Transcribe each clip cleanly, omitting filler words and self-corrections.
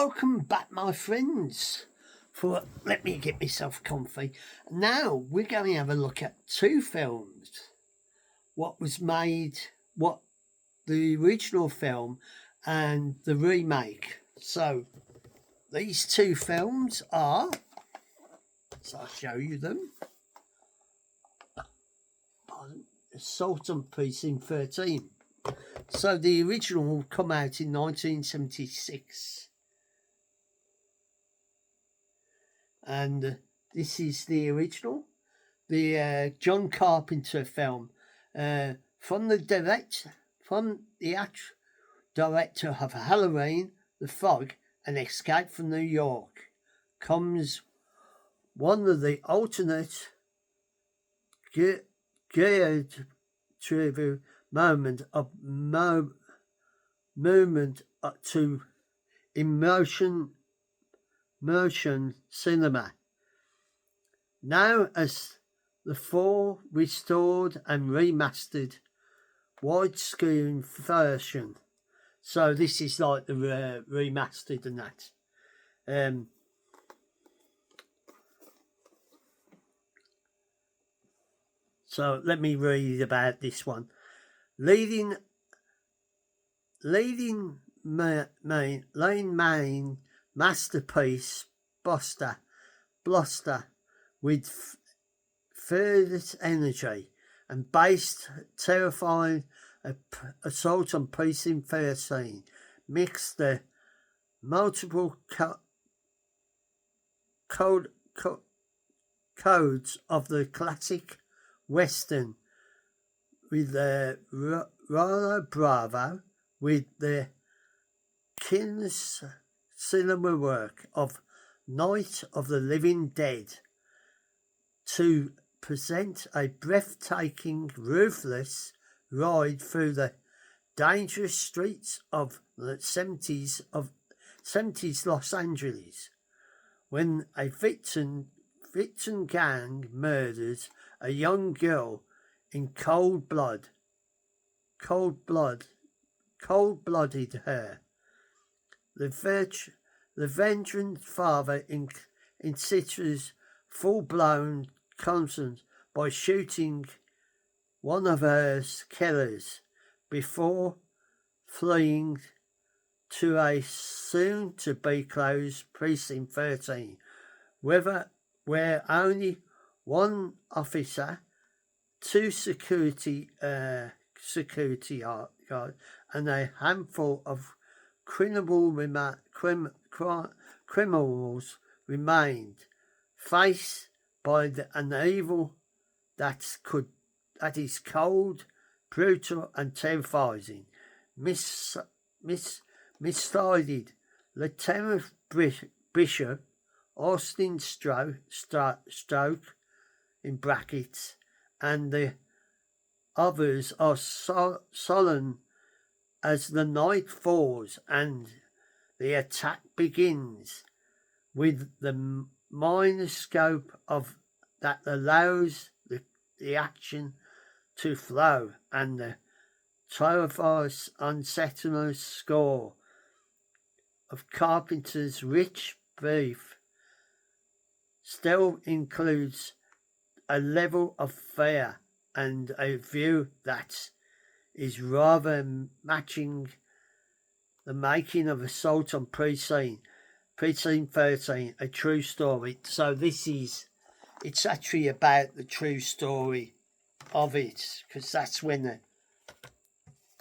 welcome back, my friends. Let me get myself comfy. Now we're going to have a look at two films. What the original film and the remake. So these two films are. So I'll show you them. Assault on Precinct 13. So the original will come out in 1976. And this is the original. The John Carpenter film. From the actual director of Halloween, The Fog, and Escape from New York, comes one of the alternate geared tribute movement to emotion cinema, now as the 4 restored and remastered widescreen version. So this is like the remastered and that. So let me read about this one. Leading main masterpiece, bluster with fierce energy and based terrifying assault on Precinct 13. Mix the multiple codes of the classic Western with the Rara Bravo, with the King's cinema work of Night of the Living Dead, to present a breathtaking, ruthless ride through the dangerous streets of the 70s Los Angeles, when a victim gang murders a young girl in cold-blooded her. The veteran father insists full-blown consent by shooting one of her killers before fleeing to a soon-to-be-closed Precinct 13, where only one officer, 2 security guards, and a handful of criminals remained, faced by an evil that is cold, brutal, and terrifying. Misguided Lieutenant Bishop Austin Stroke in brackets, and the others are sullen as the night falls and the attack begins, with the minor scope of that allows the action to flow, and the terrifying, unsettling score of Carpenter's rich brief still includes a level of fear and a view that is rather matching the making of Assault on Precinct 13, a true story. So it's actually about the true story of it, because that's when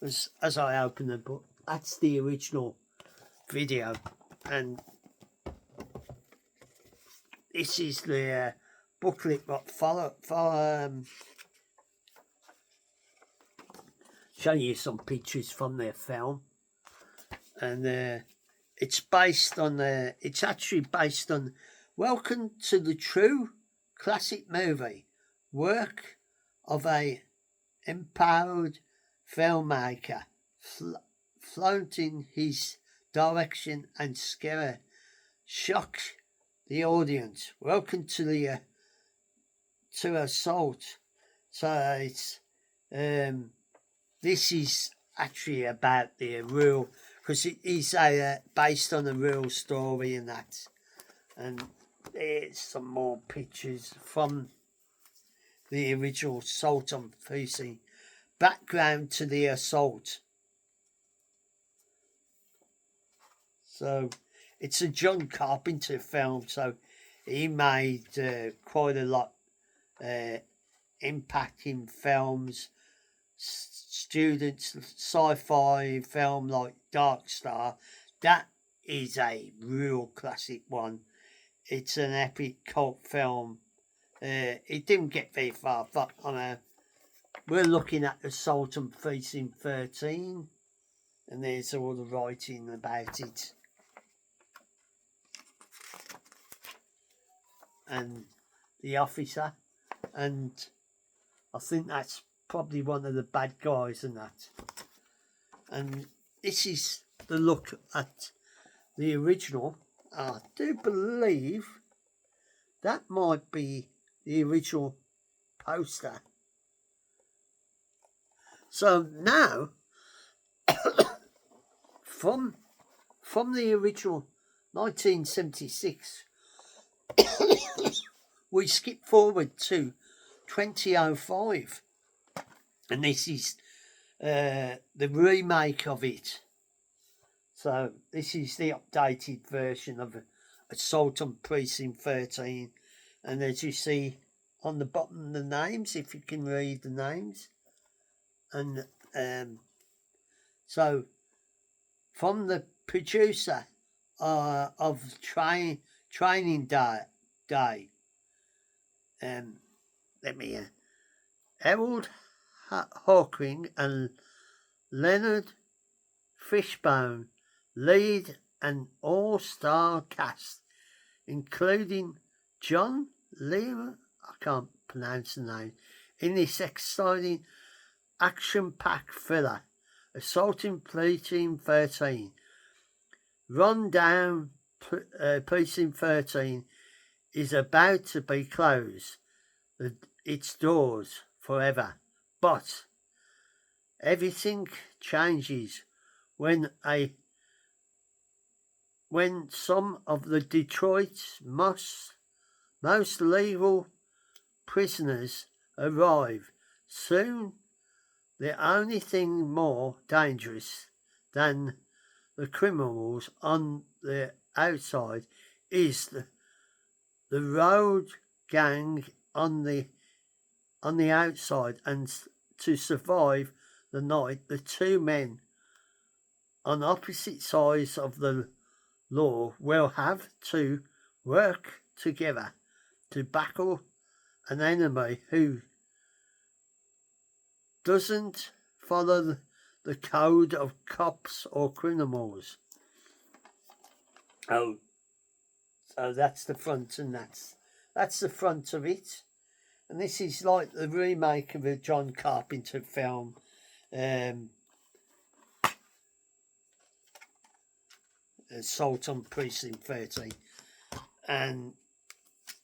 as I open the book, that's the original video, and this is the booklet that show you some pictures from their film, and it's actually based on Welcome to the True Classic Movie, work of a empowered filmmaker, flaunting his direction and scare, shock the audience. Welcome to Assault. So it's this is actually about the real because it is based on a real story and that. And there's some more pictures from the original assault on precinct. Background to the assault. So it's a John Carpenter film, so he made quite a lot impacting films, students, sci-fi film like Dark Star. That is a real classic one. It's an epic cult film. It didn't get very far, but we're looking at Assault on Precinct 13, and there's all the writing about it. And the officer, and I think that's probably one of the bad guys in that. And this is the look at the original. I do believe that might be the original poster. So now, from the original 1976, we skip forward to 2005, and this is the remake of it. So this is the updated version of Assault on Precinct 13, and as you see on the bottom, the names, if you can read the names. And so from the producer of Training Day, let me Harold Hawking and Leonard Fishbone lead an all-star cast, including John Lehman, I can't pronounce the name, in this exciting action-packed thriller, Assault on Precinct 13. Run down Precinct 13 is about to be closed, its doors forever, but everything changes when some of the Detroit's most lethal prisoners arrive. Soon, the only thing more dangerous than the criminals on the outside is the road gang on the outside, and to survive the night, the two men on opposite sides of the law will have to work together to battle an enemy who doesn't follow the code of cops or criminals. Oh, so that's the front, and that's the front of it. And this is like the remake of a John Carpenter film. Assault on Precinct 13. And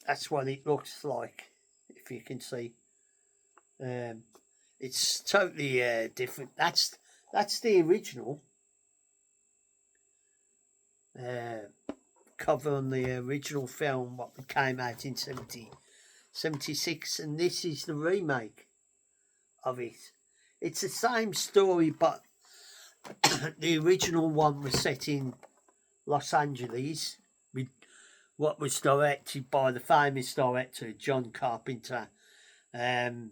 that's what it looks like, if you can see. It's totally different. That's the original cover on the original film, what came out in 76, and this is the remake of it. It's the same story, but the original one was set in Los Angeles, with what was directed by the famous director John Carpenter, and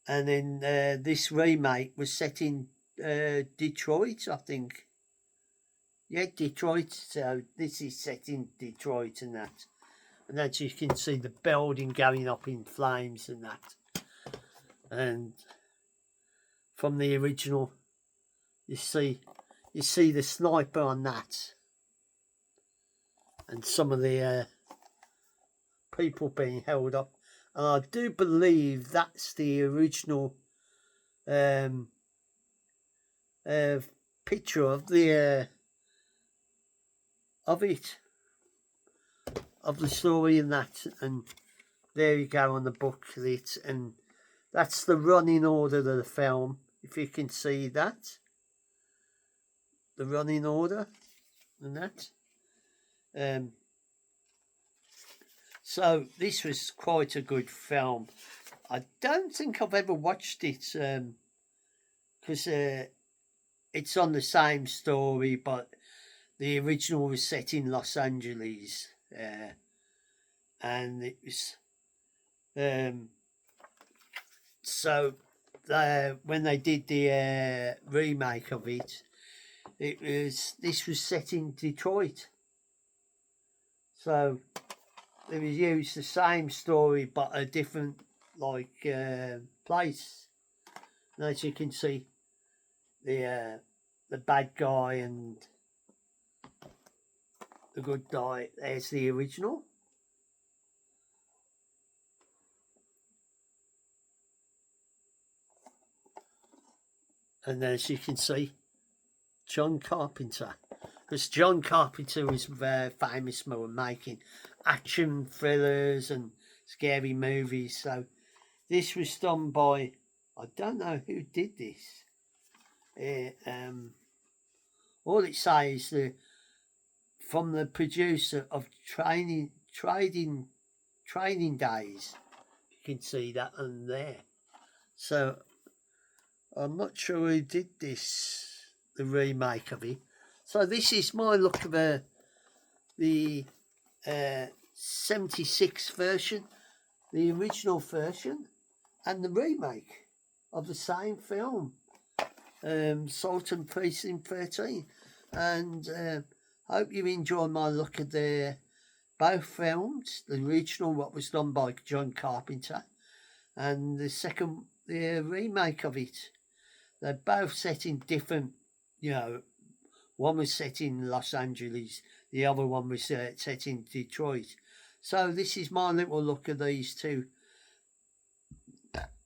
then this remake was set in Detroit, I think. Yeah, Detroit. So this is set in Detroit and that. And as you can see, the building going up in flames and that. And from the original, you see the sniper on that. And some of the people being held up. And I do believe that's the original picture of the of the story and that. And there you go on the booklet, and that's the running order of the film, if you can see that. the running order and that. So this was quite a good film. I don't think I've ever watched it because it's on the same story, but the original was set in Los Angeles, and it was so when they did the remake of it, this was set in Detroit. So they used the same story but a different place. And as you can see, the bad guy and the good guy. There's the original. And as you can see, John Carpenter. Because John Carpenter was very famous for making action thrillers and scary movies. So this was done by, I don't know who did this. All it says from the producer of Trading Days. You can see that on there. So I'm not sure who did this, the remake of it. So this is my look of the 76 version, the original version, and the remake of the same film, Sultan Precinct 13. And hope you enjoy my look at both films, the original, what was done by John Carpenter, and the remake of it. They're both set in different, one was set in Los Angeles, the other one was set in Detroit. So this is my little look at these two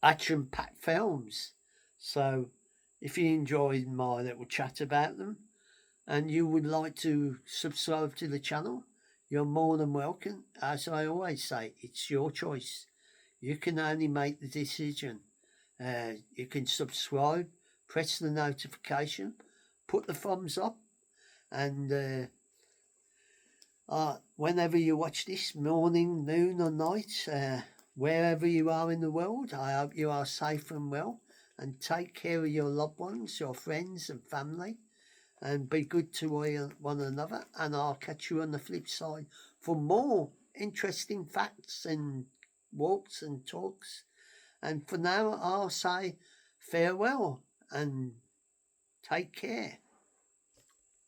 action-packed films. So if you enjoyed my little chat about them and you would like to subscribe to the channel, you're more than welcome. As I always say, it's your choice. You can only make the decision. You can subscribe, press the notification, put the thumbs up, and whenever you watch this, morning, noon or night, wherever you are in the world, I hope you are safe and well, and take care of your loved ones, your friends and family, and be good to one another. And I'll catch you on the flip side for more interesting facts and walks and talks. And for now, I'll say farewell and take care.